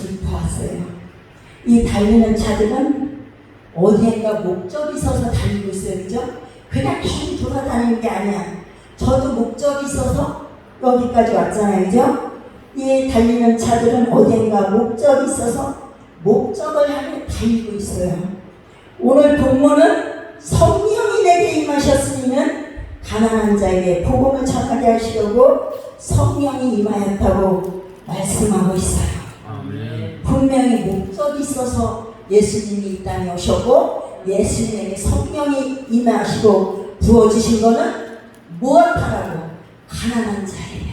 모습을 보았어요. 이 달리는 차들은 어디엔가 목적이 있어서 달리고 있어요. 그죠? 그냥 길 돌아다니는 게 아니야. 저도 목적이 있어서 여기까지 왔잖아요. 그죠? 이 달리는 차들은 어디엔가 목적이 있어서 목적을 향해 달리고 있어요. 오늘 본문은 성령이 내게 임하셨으니는 가난한 자에게 복음을 전하게 하시려고 성령이 임하였다고 말씀하고 있어요. 아멘. 분명히 목적이 있어서 예수님이 이 땅에 오셨고 예수님에게 성령이 임하시고 부어주신 것은 무엇하라고? 가난한 자에게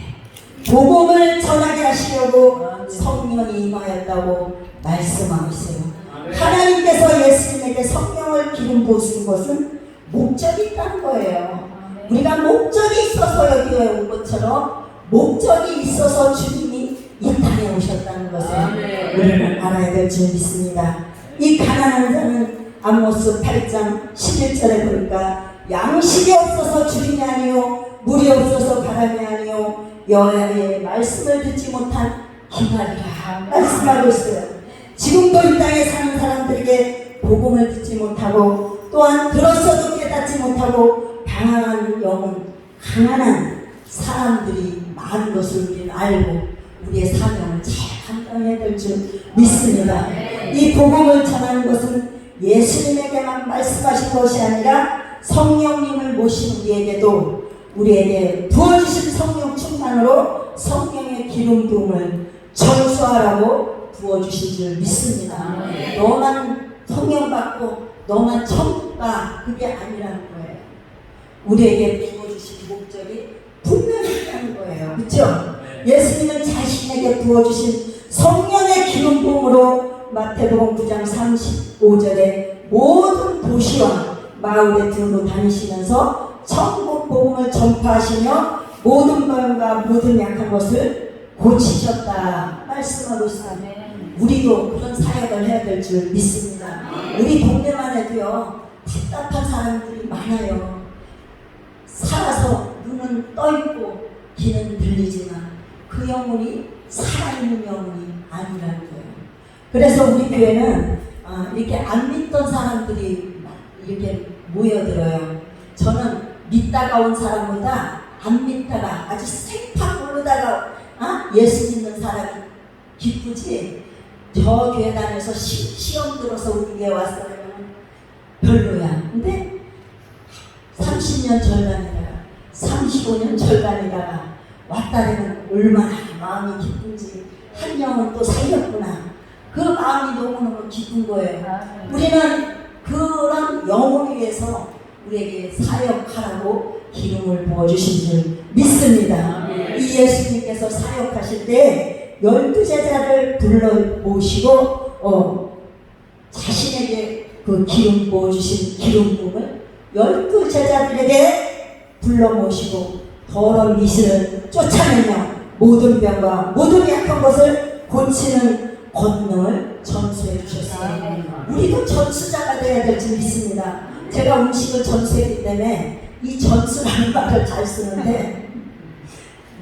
복음을 전하게 하시려고 성령이 임하였다고 말씀하고 있어요. 하나님께서 예수님에게 성령을 기름 부으신 것은 목적이 있다는 거예요. 우리가 목적이 있어서 여기에 온 것처럼 목적이 있어서 주님이 이 땅에 오셨다는 것을 우리는 알아야 될 줄 믿습니다. 이 가난한 자는 아모스 8장 11절에 보니까 양식이 없어서 주림이 아니요 물이 없어서 바람이 아니요 여호와의 말씀을 듣지 못한 기말이라 말씀하고 있어요. 지금도 이 땅에 사는 사람들에게 복음을 듣지 못하고 또한 들었어도 깨닫지 못하고 방황한 영혼, 가난한 사람들이 많은 것을 우리는 알고 우리의 사명을 잘 감당해야 될 줄 믿습니다. 이 복음을 전하는 것은 예수님에게만 말씀하신 것이 아니라 성령님을 모신 우리에게도 우리에게 부어주신 성령 충만으로 성령의 기름 부음을 전수하라고 부어주신 줄 믿습니다. 너만 성령 받고 너만 천국 가 그게 아니라는 거예요. 우리에게 부어주신 목적이 분명히 있다는 거예요. 그렇죠? 예수님은 자신에게 부어주신 성령의 기름 부음으로 마태복음 9장 35절에 모든 도시와 마을에 들고 다니시면서 천국 복음을 전파하시며 모든 병과 모든 약한 것을 고치셨다 말씀하고 있습니다. 우리도 그런 사역을 해야 될 줄 믿습니다. 우리 동네만 해도요 답답한 사람들이 많아요. 살아서 눈은 떠있고 귀는 들리지만 그 영혼이 살아있는 영혼이 아니라는 거예요. 그래서 우리 교회는 이렇게 안 믿던 사람들이 이렇게 모여들어요. 저는 믿다가 온 사람보다 안 믿다가 아주 생팍 모르다가 예수 믿는 사람이 기쁘지. 저 교회 다녀서 시험 들어서 우리 교회 왔어요. 별로야. 근데 30년 절반이다가 35년 절반이다가 왔다 되면 얼마나 마음이 기쁜지 한 영은 또 살렸구나. 그 마음이 너무너무 기쁜 거예요. 우리는 그런 영혼을 위해서 우리에게 사역하라고 기름을 부어주신 줄 믿습니다. 이 예수님께서 사역하실 때 12제자를 불러 모시고 자신에게 그 기름 부어주신 기름 부음을 12제자들에게 불러 모시고 더러운 이슬을 쫓아내며 모든 병과 모든 약한 것을 고치는 권능을 전수해 주셨어요. 우리도 전수자가 되어야 될 줄 믿습니다. 제가 음식을 전수했기 때문에 이 전수라는 말을 잘 쓰는데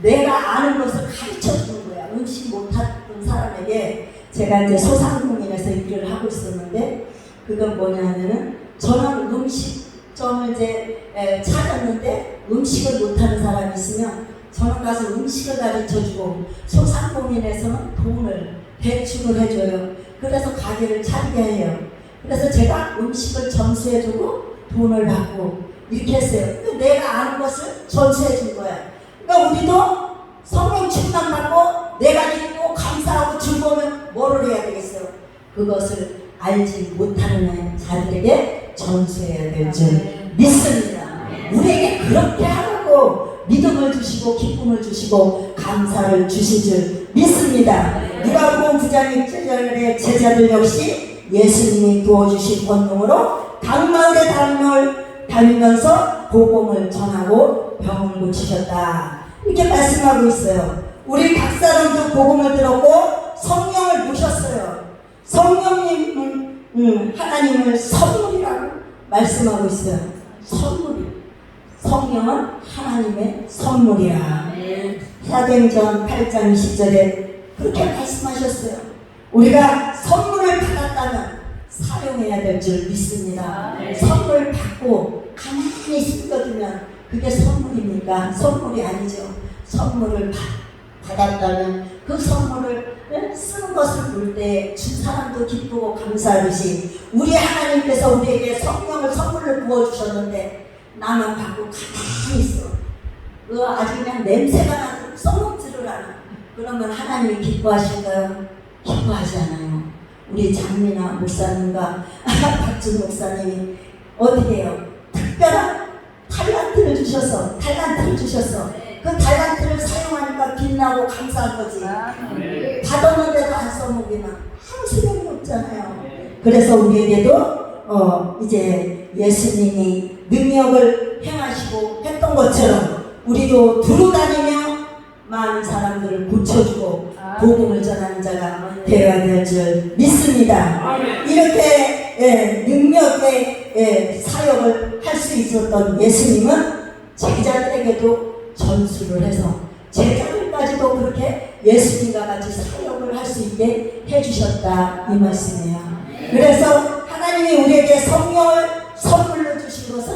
내가 아는 것을 가르쳐 주는 거야. 음식 못했던 사람에게 제가 이제 소상공인에서 일을 하고 있었는데 그건 뭐냐면은 저는 음식점을 이제 찾았는데 음식을 못하는 사람이 있으면 저는 가서 음식을 가르쳐주고 소상공인에서는 돈을 대출을 해줘요. 그래서 가게를 차리게 해요. 그래서 제가 음식을 전수해주고 돈을 받고 이렇게 했어요. 근데 내가 아는 것을 전수해준 거야. 그러니까 우리도 성령 충만 받고 내가 믿고 감사하고 즐거우면 뭐를 해야 되겠어요? 그것을 알지 못하는 자들에게 전수해야 될 줄 믿습니다. 우리에게 그렇게 하라고 믿음을 주시고 기쁨을 주시고 감사를 주신 줄 믿습니다. 누가복음 9장 1절에 제자들 역시 예수님이 부어주신 권능으로 각 마을에 다니면서 복음을 전하고 병을 고치셨다. 이렇게 말씀하고 있어요. 우리 각 사람도 복음을 들었고 성령을 모셨어요. 성령님은 하나님을 선물이라고 말씀하고 있어요. 선물이. 성령은 하나님의 선물이야. 사도행전 8장 20절에 그렇게 말씀하셨어요. 우리가 선물을 받았다면 사용해야 될 줄 믿습니다. 선물 받고 가만히 숨겨두면 그게 선물입니까? 선물이 아니죠. 선물을 받았다면 그 선물을 쓰는 것을 볼 때 준 사람도 기쁘고 감사하듯이 우리 하나님께서 우리에게 성령을 선물로 부어주셨는데 나만 받고 가만히 있어. 아주 그냥 냄새가 나도 썩먹지를 않아. 그러면 하나님이 기뻐하실까요? 기뻐하지 않아요. 우리 장미나 목사님과 박준 목사님이 어떻게 해요? 특별한 달란트를 주셔서 그 달란트를 사용하니까 빛나고 감사한 거지. 받았는데도 안 써먹으면 아무 소용이 없잖아요. 그래서 우리에게도 이제 예수님이 능력을 행하시고 했던 것처럼 우리도 두루 다니며 많은 사람들을 고쳐주고 복음을 전하는 자가 되어야 될 줄 믿습니다. 이렇게 능력의 사역을 할 수 있었던 예수님은 제자들에게도 전수를 해서 제자들까지도 그렇게 예수님과 같이 사역을 할 수 있게 해주셨다 이 말씀이에요. 그래서 하나님이 우리에게 성령을 선물로 주신 것은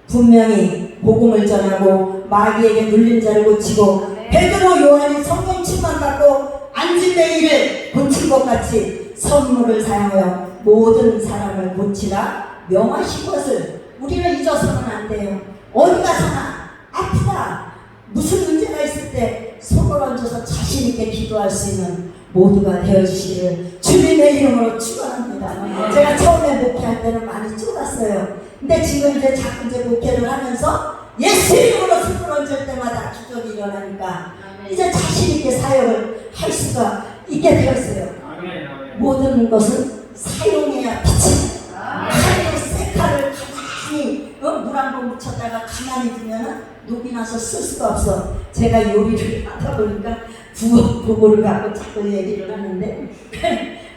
분명히 복음을 전하고 마귀에게 눌린 자를 고치고 베드로 요한이 성령 충만 받고 안진뱅이를 고친 것 같이 선물을 사용하여 모든 사람을 고치라 명하신 것을 우리는 잊어서는 안 돼요. 어디 가서나 아프다 무슨 문제가 있을 때 손을 얹어서 자신 있게 기도할 수 있는 모두가 되어주시기를 주님의 이름으로 축원합니다. 제가 처음에 목회할 때는 많이 쫄았어요. 근데 지금 이제 자꾸 이제 목회를 하면서 예수 이름으로 손을 얹을 때마다 기적이 일어나니까 이제 자신 있게 사역을 할 수가 있게 되었어요. 모든 것은 사용해야 빛이. 칼로 새 칼을 가만히 물 한 번 묻혔다가 가만히 두면은 녹이 나서 쓸 수가 없어. 제가 요리를 하다 보니까 부고를 갖고 자꾸 얘기를 하는데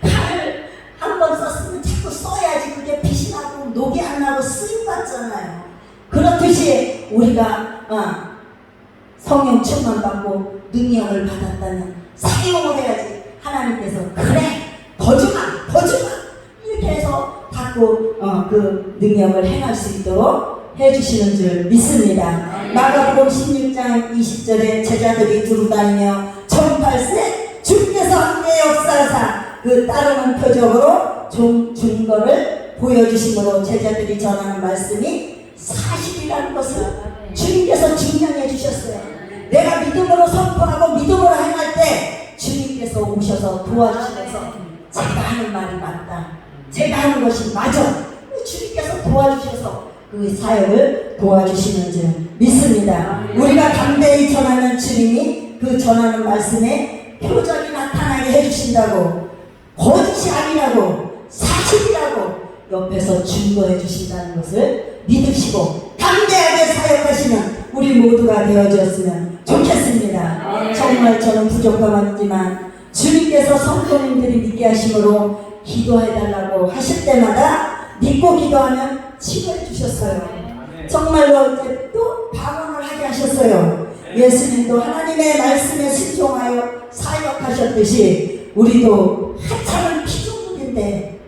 칼을 한 번 썼으면 자꾸 써야지 그게 빛이 나고 녹이 안 나고 쓰임 받잖아요. 그렇듯이 우리가 성령 충만 받고 능력을 받았다면 사용을 해야지. 하나님께서 그래 더 주마 이렇게 해서 받고 그 능력을 행할 수 있도록 해주시는 줄 믿습니다. 마가복음 16장 20절에 제자들이 두루다니며 전팔세 주께서 함께 역사하사 그 따르는 표적으로 증거를 보여주심으로 제자들이 전하는 말씀이 사실이라는 것을 주님께서 증명해 주셨어요. 내가 믿음으로 선포하고 믿음으로 행할 때 주님께서 오셔서 도와주시면서 제가 하는 말이 맞다. 제가 하는 것이 맞아. 주님께서 도와주셔서 그 사역을 도와주시는 줄 믿습니다. 우리가 담대히 전하는 주님이 그 전하는 말씀에 표적이 나타나게 해주신다고 거짓이 아니라고 사실이라고 옆에서 증거해 주신다는 것을 믿으시고 담대하게 사역하시는 우리 모두가 되어졌으면 좋겠습니다. 정말 저는 부족함이지만 주님께서 성도님들이 믿게 하심으로 기도해달라고 하실 때마다 믿고 기도하면 치료해 주셨어요. 정말로 이제 또 방언을 하게 하셨어요. 예수님도 하나님의 말씀에 순종하여 사역하셨듯이 우리도 한참을 피조물인데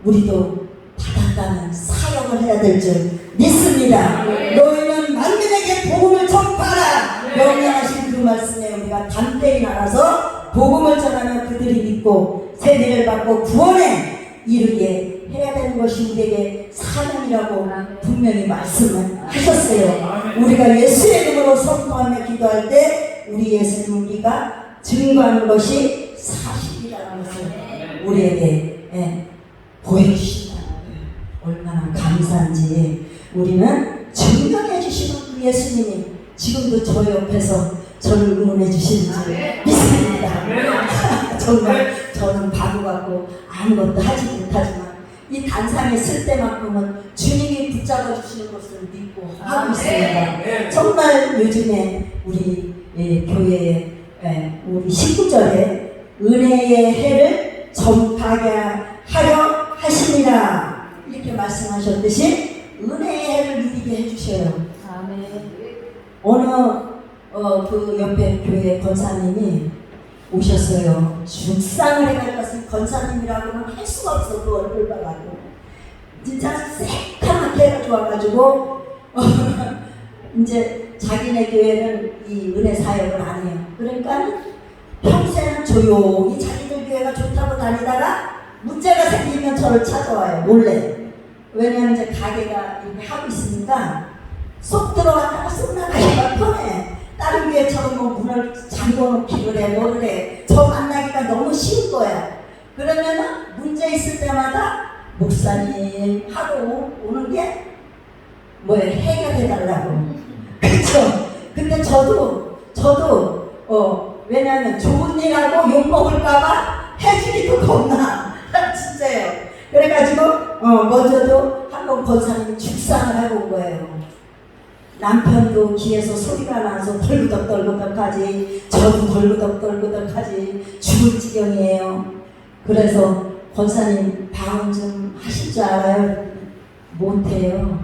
우리도 받았다는 사역을 해야 될 줄 믿습니다. 너희는 만민에게 복음을 전파하라 명령하신 그 말씀에 우리가 담대히 나가서 복음을 전하며 그들이 믿고 세례를 받고 구원에 이르게 해야 되는 것이 우리에게 사명이라고 분명히 말씀을 하셨어요. 우리가 예수의 이름으로 선포하며 기도할 때 우리 예수님 우리가 증거하는 것이 사실이라는 것을 우리에게 보여주신다는 거예요. 얼마나 감사한지 우리는 증명해 주시는 그 예수님이 지금도 저 옆에서 저를 응원해 주시는 줄 믿습니다. 정말 저는 바보 같고 아무것도 하지 못하지만 이 단상에 쓸 때만큼은 주님이 붙잡아 주시는 것을 믿고 하고 있습니다. 정말 요즘에 우리 교회에 우리 19절에 은혜의 해를 전파하게 하려 하시니라 이렇게 말씀하셨듯이 은혜의 해를 누리게 해주셔요. 어느 그 옆에 교회 권사님이 오셨어요. 죽상을 해가지고 권사님이라고는 할 수가 없어. 그 얼굴 봐가지고 진짜 새까맣게 해가지고 와가지고 이제 자기네 교회는 이 은혜 사역을 안 해요. 그러니까 평소에는 조용히 자기들 교회가 좋다고 다니다가 문제가 생기면 저를 찾아와요. 몰래. 왜냐하면 이제 가게가 이렇게 하고 있으니까 속 들어갔다가 속 나가기가 편해. 다른 교회처럼 뭐 문을 잠궈놓기를 해, 뭐를 해. 저 만나기가 너무 쉬운 거야. 그러면은 문제 있을 때마다 목사님 하고 오는 게 뭐예요? 해결해달라고. 그쵸? 근데 저도 왜냐면 좋은 일 하고 욕먹을까봐 해주기도 겁나. 진짜요. 그래가지고 먼저도 한번 권사님이 죽상을 하고 온 거예요. 남편도 귀에서 소리가 나서 덜그덕덜그덕하지, 저도 덜그덕덜그덕하지, 죽을 지경이에요. 그래서 권사님 방언 좀 하실 줄 알아요? 못해요.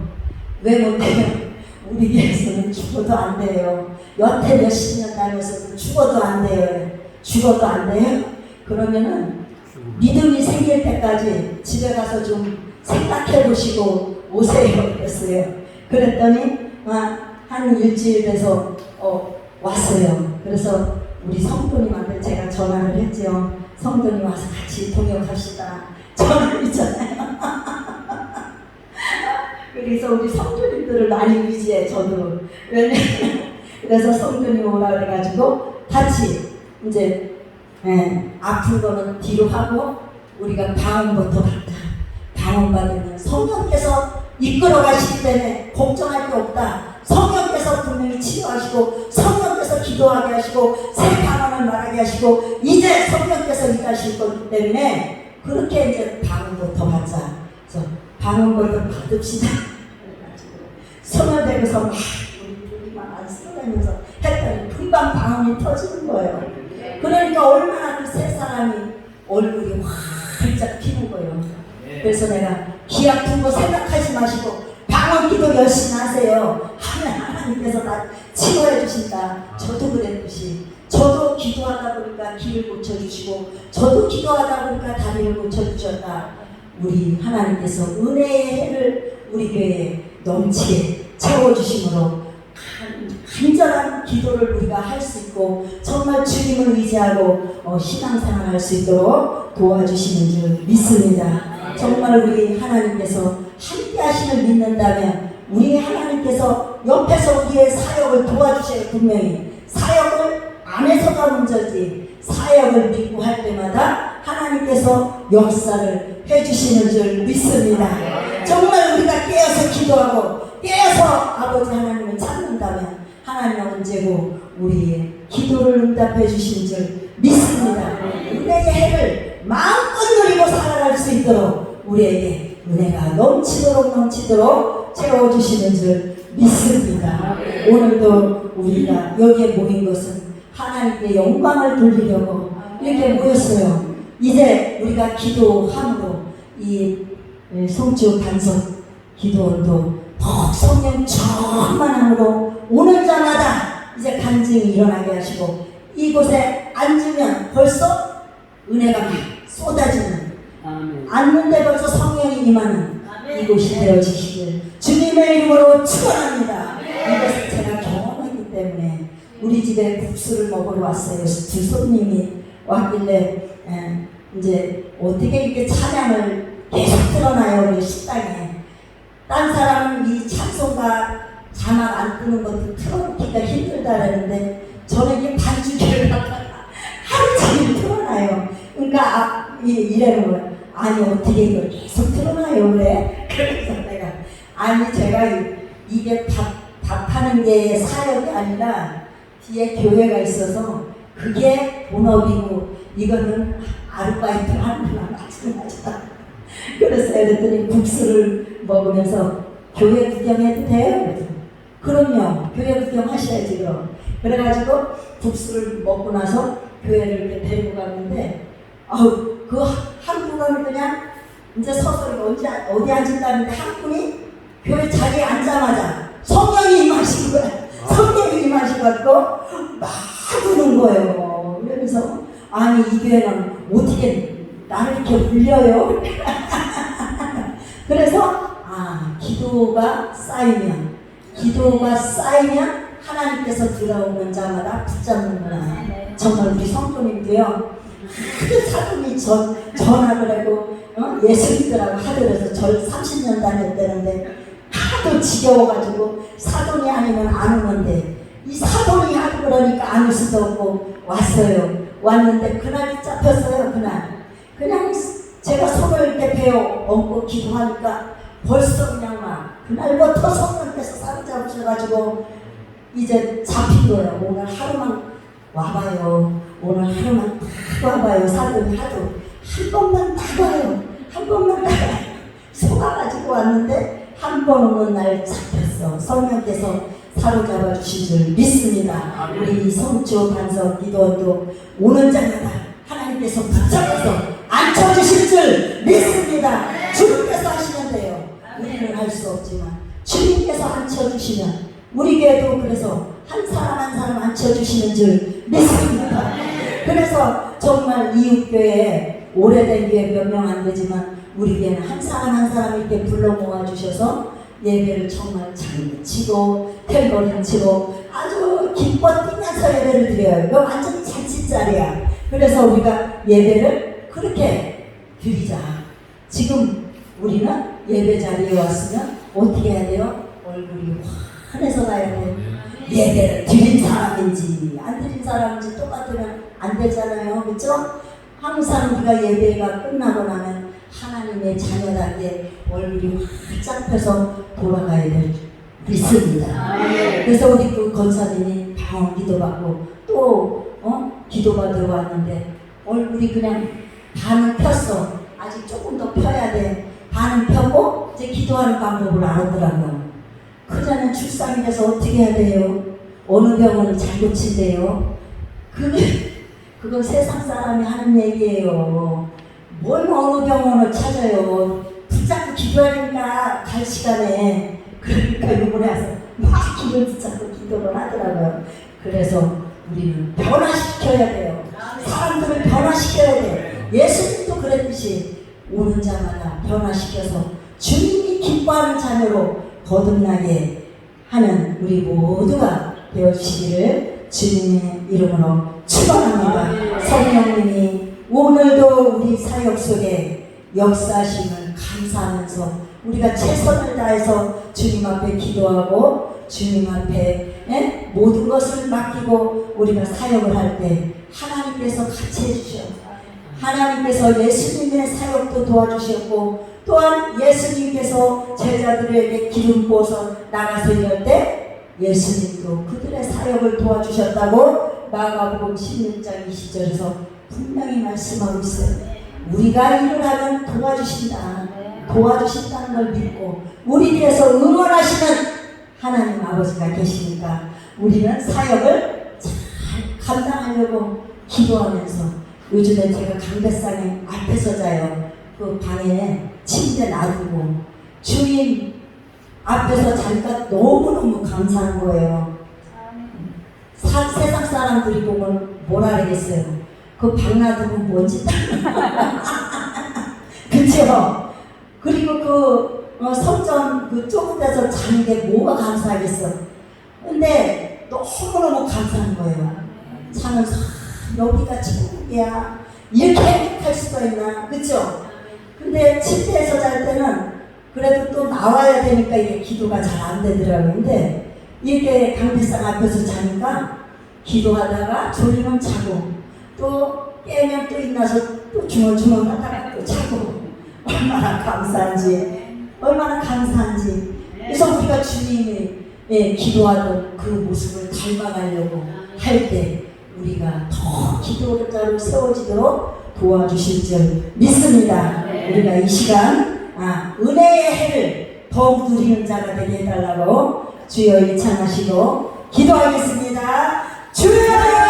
왜 못해요? 우리 교회에서는 죽어도 안 돼요. 여태 몇십 년 다녀서도 죽어도 안 돼요. 죽어도 안 돼요? 그러면은 믿음이 생길 때까지 집에 가서 좀 생각해 보시고 오세요. 그랬어요. 그랬더니 한 일주일 돼서 왔어요. 그래서 우리 성도님한테 제가 전화를 했죠. 성도님 와서 같이 동역합시다. 전화 있잖아요. 그래서 우리 성도님들을 많이 의지해, 저도. 왜냐면 그래서 성도님 오라 그래가지고 같이 이제 아픈 거는 뒤로 하고 우리가 방언부터 받자. 방언 받으면 성령께서 이끌어 가시기 때문에 걱정할 게 없다. 성령께서 분명히 치료하시고 성령께서 기도하게 하시고 새 방언을 말하게 하시고 이제 성령께서 일하실 거기 때문에 그렇게 이제 방언부터 받자. 그래서 방언부터 받읍시다. 손을 대고서 막 우리만 안 쓰러다니면서 했더니 금방 방언이 터지는 거예요. 그러니까 얼마나 그 세 사람이 얼굴이 활짝 피는 거예요. 그래서 내가 귀 아픈 거 생각하지 마시고 방언 기도 열심히 하세요. 하나님께서 다 치료해 주신다. 저도 그랬듯이 저도 기도하다 보니까 귀를 고쳐주시고 저도 기도하다 보니까 다리를 고쳐주셨다. 우리 하나님께서 은혜의 해를 우리 교회에 넘치게 채워주심으로 간절한 기도를 우리가 할 수 있고 정말 주님을 의지하고 신앙생활 할 수 있도록 도와주시는 줄 믿습니다. 정말 우리 하나님께서 함께 하심을 믿는다면 우리 하나님께서 옆에서 우리의 사역을 도와주셔요. 분명히 사역을 안에서가 문제지 사역을 믿고 할 때마다 하나님께서 역사를 해주시는 줄 믿습니다. 정말 우리가 깨어서 기도하고 깨어서 아버지 하나님을 찾는다면 하나님은 언제고 우리의 기도를 응답해 주신 줄 믿습니다. 은혜의 해를 마음껏 누리고 살아갈 수 있도록 우리에게 은혜가 넘치도록 채워주시는 줄 믿습니다. 오늘도 우리가 여기에 모인 것은 하나님께 영광을 돌리려고 이렇게 모였어요. 이제 우리가 기도함으로 이 송주 단속 기도원도 더욱 성령 충만함으로 오는 자마다 이제 간증이 일어나게 하시고 이곳에 앉으면 벌써 은혜가 막 쏟아지는 앉는데 벌써 성령이 임하는 이곳이 되어지시길 주님의 이름으로 축원합니다. 이것을 제가 경험했기 때문에 우리 집에 국수를 먹으러 왔어요. 두 손님이 왔길래 이제 어떻게 이렇게 찬양을 계속 틀어놔요. 우리 식당에 딴 사람은 이 찬송가 자막 안 뜨는 것도 틀어놓기가 힘들다라는데 저는 이게 반주기를 갖다가 하루 종일 틀어놔요. 그러니까 이래는 거야. 아니 어떻게 이걸 계속 틀어놔요 그래? 그래서 내가 아니 제가 이게 밥하는 게 사역이 아니라 뒤에 교회가 있어서 그게 본업이고 이거는 아르바이트 하는 거랑 마찬가지다. 그래서 그랬더니 국수를 먹으면서 교회 구경해도 돼요? 그럼요. 교회 구경하셔야지 그럼. 그래가지고 국수를 먹고 나서 교회를 이렇게 데리고 갔는데 그 한 분은 그냥 이제 서서히 어디 앉은다는데 한 분이 교회 자리에 앉자마자 성령이 임하신 거야. 성령이 임하셔가지고 막 우는 거예요. 그러면서 아니 이 교회는 어떻게 나를 이렇게 울려요? 그래서 기도가 쌓이면 하나님께서 들어오는 자마다 붙잡는구나. 정말 우리 성도님도요. 그 사돈이 전학을 하고 예수님들하고 하늘에서 절 30년 다녔다는데 하도 지겨워가지고 사돈이 아니면 안 오는데 이 사돈이 하도 그러니까 안 올 수도 없고 왔는데 그날이 잡혔어요. 그냥 제가 손을 이렇게 베어 얹고 기도하니까 벌써 그냥 막 그날부터 성령께서 사로잡으셔가지고 이제 잡힌 거예요. 오늘 하루만 와봐요. 오늘 하루만 딱 와봐요. 사돈이 하도 한 번만 딱 와요. 한 번만 딱 속아가지고 왔는데 한 번 오는 날 잡혔어. 성령께서 사로잡아 주신 줄 믿습니다. 우리 성주 반석 기도원도 오는 자마다 하나님께서 붙잡아서 앉혀주실 줄 믿습니다. 주님께서 하시면 돼요. 우리는 할 수 없지만 주님께서 앉혀주시면 우리 교회도 그래서 한 사람 한 사람 앉혀주시는 줄 믿습니다. 그래서 정말 이웃교회 오래된 교회 몇 명 안 되지만 우리 교회는 한 사람 한 사람 이렇게 불러 모아주셔서 예배를 정말 잘 치고 텔거리 치고 아주 기뻐 뛰면서 예배를 드려요. 이거 완전 잔치자리야. 그래서 우리가 예배를 그렇게 드리자. 지금 우리는 예배 자리에 왔으면 어떻게 해야 돼요? 얼굴이 환해서 가야 돼요. 예배를 드린 사람인지 안 드린 사람인지 똑같으면 안 되잖아요. 그렇죠? 항상 우리가 예배가 끝나고 나면 하나님의 자녀답게 얼굴이 활짝 펴서 돌아가야 될 믿습니다. 그래서 우리 그 권사님이 병원 기도받고 또 기도받으러 왔는데 얼굴이 그냥 반은 폈어. 아직 조금 더 펴야 돼. 반은 펴고 이제 기도하는 방법을 알았더라고요. 그자는 출산이 돼서 어떻게 해야 돼요? 어느 병원을 잘 고친대요? 그건 세상 사람이 하는 얘기예요. 뭘 어느 병원을 찾아요. 붙잡고 기도해야 되니까 갈 시간에. 그러니까 이번에 와서 막 기도를 붙잡고 기도를 하더라고요. 그래서 우리는 변화시켜야 돼요. 사람들을 변화시켜야 돼요. 예수님도 그랬듯이 오는 자마다 변화시켜서 주님이 기뻐하는 자녀로 거듭나게 하는 우리 모두가 되어주시기를 주님의 이름으로 축원합니다. 성령님이 오늘도 우리 사역 속에 역사하심을 감사하면서 우리가 최선을 다해서 주님 앞에 기도하고 주님 앞에 모든 것을 맡기고 우리가 사역을 할 때 하나님께서 같이 해주셔. 하나님께서 예수님의 사역도 도와주셨고 또한 예수님께서 제자들에게 기름 부어서 나가서 이럴 때 예수님도 그들의 사역을 도와주셨다고 마가복음 16장 20절에서 분명히 말씀하고 있어요. 우리가 일을 하면 도와주신다는 걸 믿고 우리 뒤에서 응원하시는 하나님 아버지가 계시니까 우리는 사역을 잘 감당하려고 기도하면서 요즘에 제가 강대상에 앞에서 자요. 그 방에 침대 놔두고 주인 앞에서 자니까 너무너무 감사한 거예요. 세상 사람들이 보면 뭐라 그러겠어요. 그 방 놔두고 뭔지 그쵸? 그리고 그 성전 그 좁은 데서 자는 게 뭐가 감사하겠어. 근데 너무너무 감사한 거예요. 자면서 여기가 천국이야 이렇게 행복할 수가 있나. 그쵸? 근데 침대에서 잘 때는 그래도 또 나와야 되니까 이게 기도가 잘 안 되더라고요. 근데 이렇게 강대상 앞에서 자니까 기도하다가 졸리면 자고 또 깨면 또 일어나서 또 주물주물 하다가 또 자고 얼마나 감사한지. 그래서 우리가 주님이 기도하던 그 모습을 닮아가려고 할 때 우리가 더 기도자로 세워지도록 도와주실 줄 믿습니다. 우리가 이 시간 은혜의 해를 더욱 누리는 자가 되게 해달라고 주여 일창하시고 기도하겠습니다. 주여!